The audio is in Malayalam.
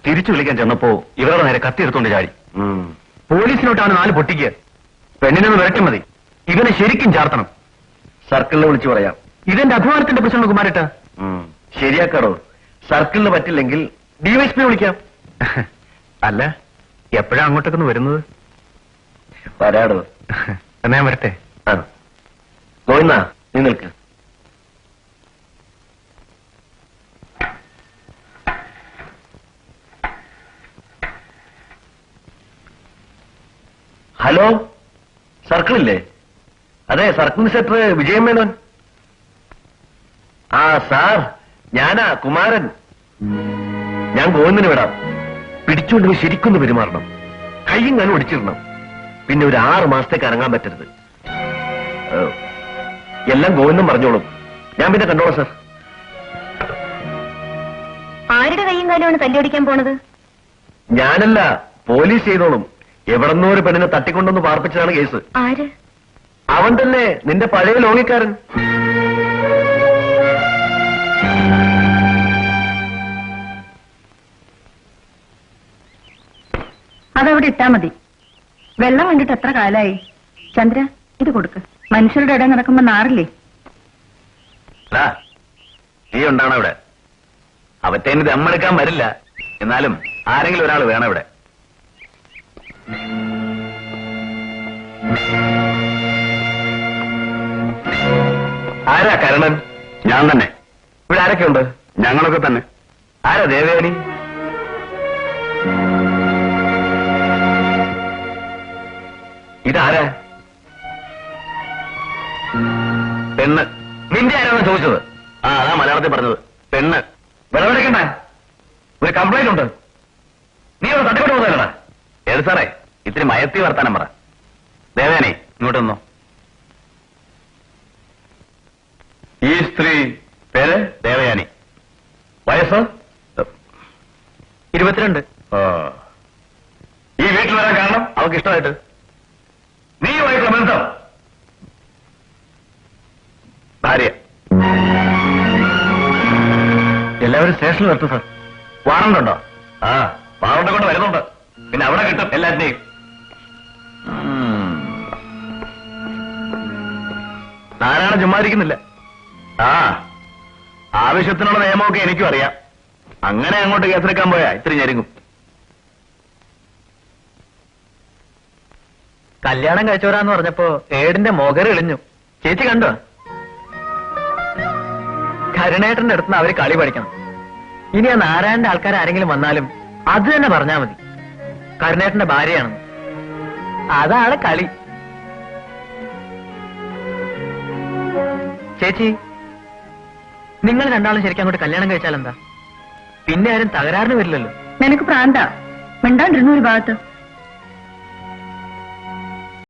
തിരിച്ചു വിളിക്കാൻ ചെന്നപ്പോ ഇവരുടെ നേരെ കത്തിയെടുത്തോണ്ട് ചാടി. പോലീസിനോട്ടാണ് 4 പൊട്ടിക്കുക. പെണ്ണിനൊന്ന് വിരട്ടി മതി, ഇവനെ ശരിക്കും ചാർത്തണം. സർക്കിളിനെ വിളിച്ചു പറയാം. ഇതെന്റെ അഭിമാനത്തിന്റെ പ്രശ്നമാണ് കുമാരേട്ട. ശരിയാക്കാടോ. സർക്കിളിന് പറ്റില്ലെങ്കിൽ ഡിവൈഎസ്പി വിളിക്കാം. അല്ല, എപ്പോഴാ അങ്ങോട്ടൊക്കെ വരുന്നത്? വരാടോ. എന്നാ ഞാൻ വരട്ടെ. ഗോവിന്ദ, നീ നിൽക്ക്. ഹലോ, സർക്കിളില്ലേ? അതെ, സർക്കിൾ ഇൻസ്പെക്ടർ വിജയൻ മേനോൻ. ആ സാർ, ഞാനാ കുമാരൻ. ഞാൻ ഗോവിന്ദന് വിടാം. പിടിച്ചുകൊണ്ട് പോയി ശരിക്കൊന്ന് പെരുമാറണം. കയ്യും കാലും ഒടിച്ചിടണം. പിന്നെ ഒരു 6 മാസത്തേക്ക് ഇറങ്ങാൻ പറ്റരുത്. എല്ലാം ഗോവിന്ദൻ പറഞ്ഞോളും. ഞാൻ പിന്നെ കണ്ടോളാം സാർ. ആരുടെ കയ്യും കാലുമാണ് തല്ലിയൊടിക്കാൻ പോണത്? ഞാനല്ല, പോലീസ് ചെയ്തോളും. എവിടെന്നോ ഒരു പെണ്ണിനെ തട്ടിക്കൊണ്ടൊന്ന് പാർപ്പിച്ചതാണ് കേസ്. ആര്? അവൻ തന്നെ, നിന്റെ പഴയ ലോകിക്കാരൻ. അതവിടെ ഇട്ടാ മതി. വെള്ളം കണ്ടിട്ട് എത്ര കാലായി. ചന്ദ്ര, ഇത് കൊടുക്ക്. മനുഷ്യരുടെ ഇടം നടക്കുമ്പോ നാറില്ലേ? നീ ഉണ്ടാണ് ഇവിടെ. അവറ്റേന് ദമ്മെടുക്കാൻ വരില്ല. എന്നാലും ആരെങ്കിലും ഒരാൾ വേണം ഇവിടെ. ആരാ കരണൻ? ഞാൻ തന്നെ. ഇവിടെ ആരൊക്കെയുണ്ട്? ഞങ്ങളൊക്കെ തന്നെ. ആരാ ദേവയാനി? ഇതാരാ? പെണ്ണ്. നിന്റെ ആരാണ് ചോദിച്ചത്? അതാ മലയാളത്തിൽ പറഞ്ഞത്. പെണ്ണ്. വിളവെടുക്കണ്ട. ഒരു കംപ്ലൈന്റ് ഉണ്ട്. നീ അവിടെ തട്ടിക്കൊണ്ട് പോകുന്നതല്ലടാ. ഏത് സാറേ, ഇത്തിരി മയത്തി വർത്താനം പറ. ദേവയാനി, ഇങ്ങോട്ട് വന്നോ. ഈ സ്ത്രീ പേര് ദേവയാനി. വയസ്സ് 22. ഈ വീട്ടിൽ വരാൻ കാരണം അവൾക്ക് ഇഷ്ടമായിട്ട്. നീയുമായിട്ടുള്ള ബന്ധം? ഭാര്യ. എല്ലാവരും സ്റ്റേഷനിൽ നിർത്തും സാർ. വാറണ്ട് ഉണ്ടോ? വാറണ്ട് കൊണ്ട് വരുന്നുണ്ട്. പിന്നെ അവിടെ കിട്ടും എല്ലാറ്റിനെയും. നാരായണ ചുമ്മാതിരിക്കുന്നില്ല. ആവശ്യത്തിനുള്ള നിയമമൊക്കെ എനിക്കും അറിയാം. അങ്ങനെ അങ്ങോട്ട് കേസെടുക്കാൻ പോയാ ഇത്തിരി ഞെരുങ്ങും. കല്യാണം കഴിച്ചവരാന്ന് പറഞ്ഞപ്പോ ഏടിന്റെ മുഖര് എളിഞ്ഞു. ചേച്ചി കണ്ടോ? കരുണേട്ടന്റെ അടുത്തുനിന്ന് അവര് കളി പഠിക്കണം. ഇനി ആ നാരായണന്റെ ആൾക്കാർ ആരെങ്കിലും വന്നാലും അത് തന്നെ പറഞ്ഞാ മതി. കരുണേട്ടന്റെ ഭാര്യയാണെന്ന്. അതാണ് കളി. ചേച്ചി, നിങ്ങൾ രണ്ടാളും ശരിക്കും അങ്ങോട്ട് കല്യാണം കഴിച്ചാൽ എന്താ? പിന്നെ ആരും തകരാറിന് വരില്ലല്ലോ. നിനക്ക് പ്രാന്താ. മിണ്ടാണ്ടിരുന്നു ഒരു ഭാഗത്ത്.